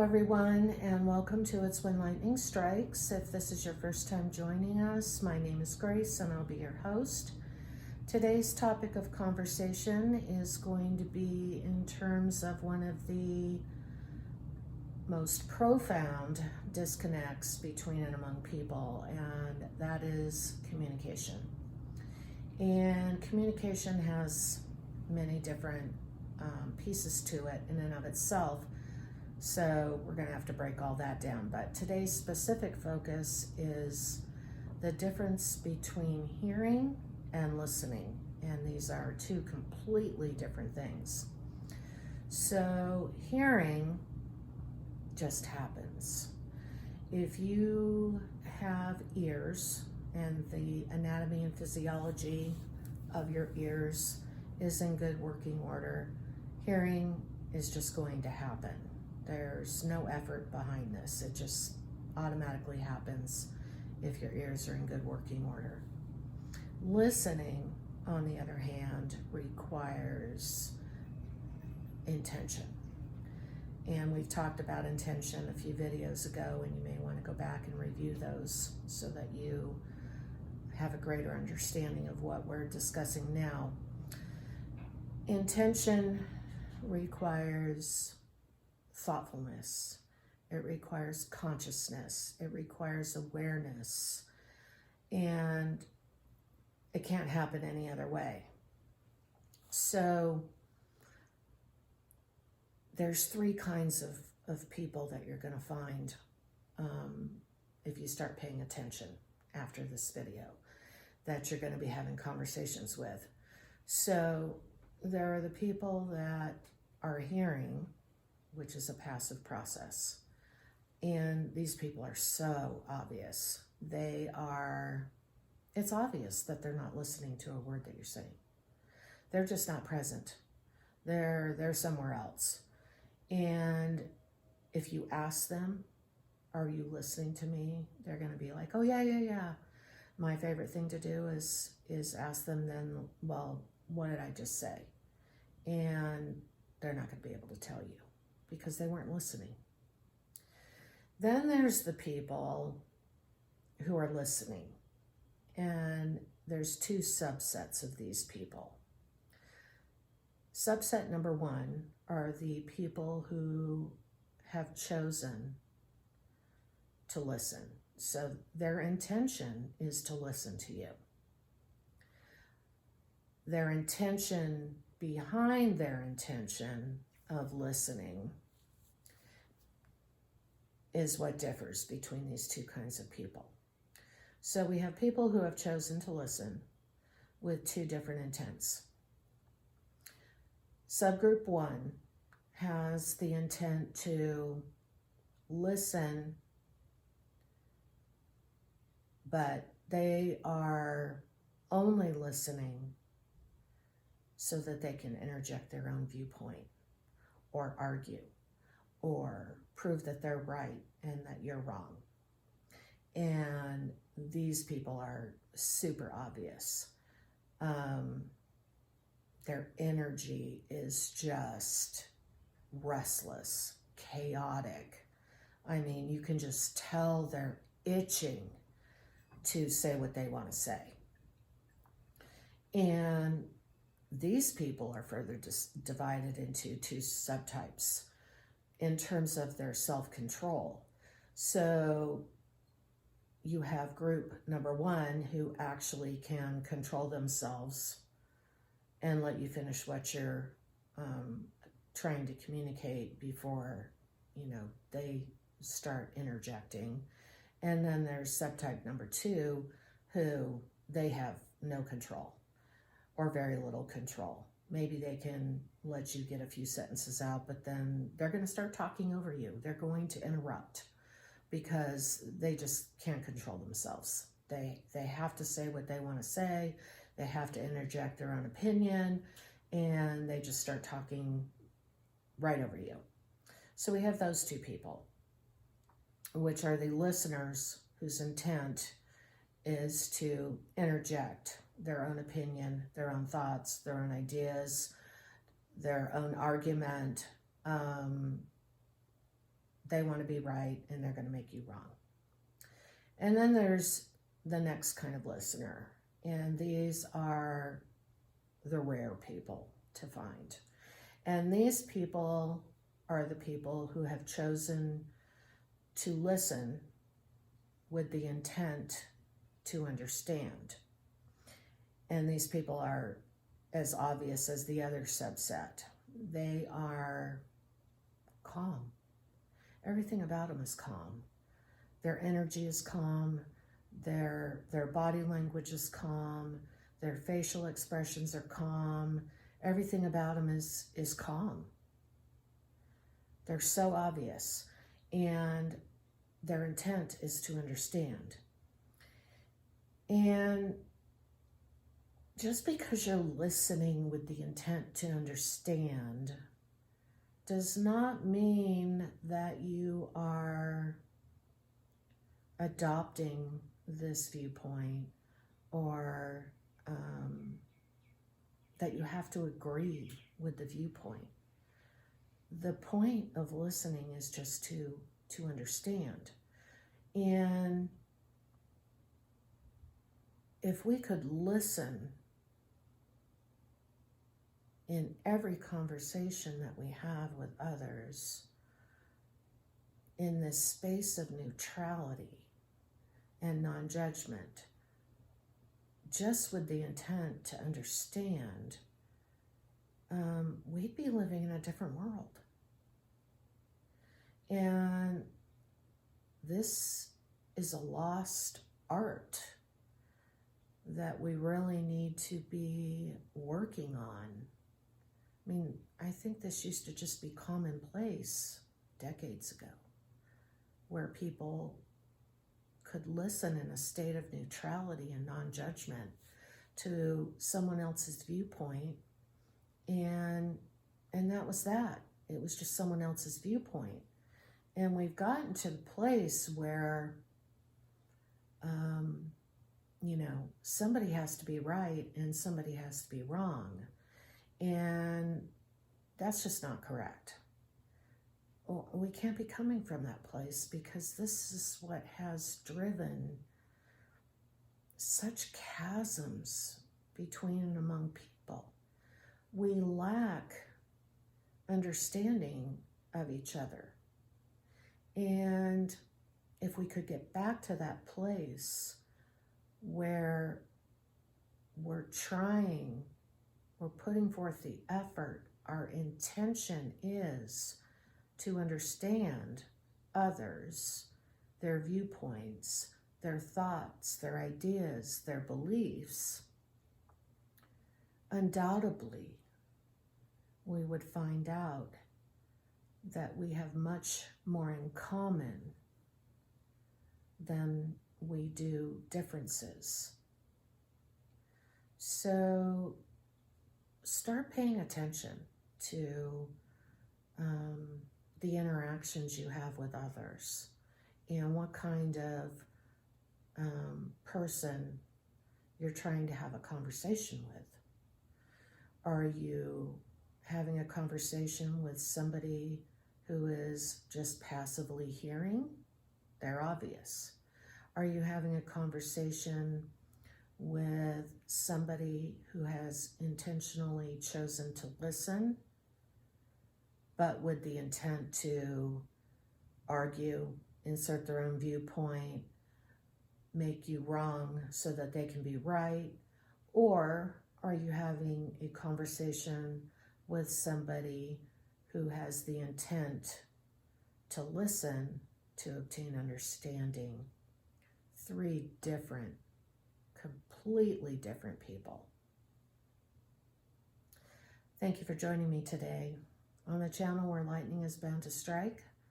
Hello everyone, and welcome to It's When Lightning Strikes. If this is your first time joining us, my name is Grace and I'll be your host. Today's topic of conversation is going to be in terms of one of the most profound disconnects between and among people, and that is communication. And communication has many different pieces to it in and of itself. So we're going to have to break all that down. But today's specific focus is the difference between hearing and listening. And these are two completely different things. So hearing just happens. If you have ears and the anatomy and physiology of your ears is in good working order, hearing is just going to happen. There's no effort behind this. It just automatically happens if your ears are in good working order. Listening, on the other hand, requires intention. And we've talked about intention a few videos ago, and you may want to go back and review those so that you have a greater understanding of what we're discussing now. Intention requires thoughtfulness. It requires consciousness. It requires awareness. And it can't happen any other way. So there's three kinds of people that you're going to find if you start paying attention after this video that you're going to be having conversations with. So there are the people that are hearing, which is a passive process. And these people are so obvious. It's obvious that they're not listening to a word that you're saying. They're just not present. They're somewhere else. And if you ask them, are you listening to me? They're going to be like, oh, yeah. My favorite thing to do is ask them then, well, what did I just say? And they're not going to be able to tell you because they weren't listening. Then there's the people who are listening. And there's two subsets of these people. Subset number one are the people who have chosen to listen. So their intention is to listen to you. Their intention behind their intention of listening is what differs between these two kinds of people. So we have people who have chosen to listen with two different intents. Subgroup one has the intent to listen, but they are only listening so that they can interject their own viewpoint or argue or prove that they're right and that you're wrong. And these people are super obvious. Their energy is just restless, chaotic. I mean, you can just tell they're itching to say what they want to say. And these people are further divided into two subtypes in terms of their self-control. So you have group number one who actually can control themselves and let you finish what you're trying to communicate before, they start interjecting. And then there's subtype number two who they have no control or very little control. Maybe they can let you get a few sentences out, but then they're going to start talking over you. They're going to interrupt because they just can't control themselves. They have to say what they want to say. They have to interject their own opinion, and they just start talking right over you. So we have those two people, which are the listeners whose intent is to interject their own opinion, their own thoughts, their own ideas, their own argument, they want to be right and they're going to make you wrong. And then there's the next kind of listener, and these are the rare people to find. And these people are the people who have chosen to listen with the intent to understand. And these people are as obvious as the other subset. They are calm. Everything about them is calm. Their energy is calm. Their body language is calm. Their facial expressions are calm. Everything about them is calm. They're so obvious. And their intent is to understand. And just because you're listening with the intent to understand does not mean that you are adopting this viewpoint or that you have to agree with the viewpoint. The point of listening is just to understand. And if we could listen in every conversation that we have with others in this space of neutrality and non-judgment, just with the intent to understand, we'd be living in a different world. And this is a lost art that we really need to be working on. I mean, I think this used to just be commonplace decades ago, where people could listen in a state of neutrality and non-judgment to someone else's viewpoint, and that was that. It was just someone else's viewpoint. And we've gotten to the place where, somebody has to be right and somebody has to be wrong. And that's just not correct. Well, we can't be coming from that place, because this is what has driven such chasms between and among people. We lack understanding of each other. And if we could get back to that place where we're putting forth the effort, our intention is to understand others, their viewpoints, their thoughts, their ideas, their beliefs, undoubtedly we would find out that we have much more in common than we do differences. So start paying attention to the interactions you have with others and what kind of person you're trying to have a conversation with. Are you having a conversation with somebody who is just passively hearing? They're obvious. Are you having a conversation with somebody who has intentionally chosen to listen, but with the intent to argue, insert their own viewpoint, make you wrong so that they can be right? Or are you having a conversation with somebody who has the intent to listen to obtain understanding? Three different, completely different people. Thank you for joining me today on the channel where lightning is bound to strike.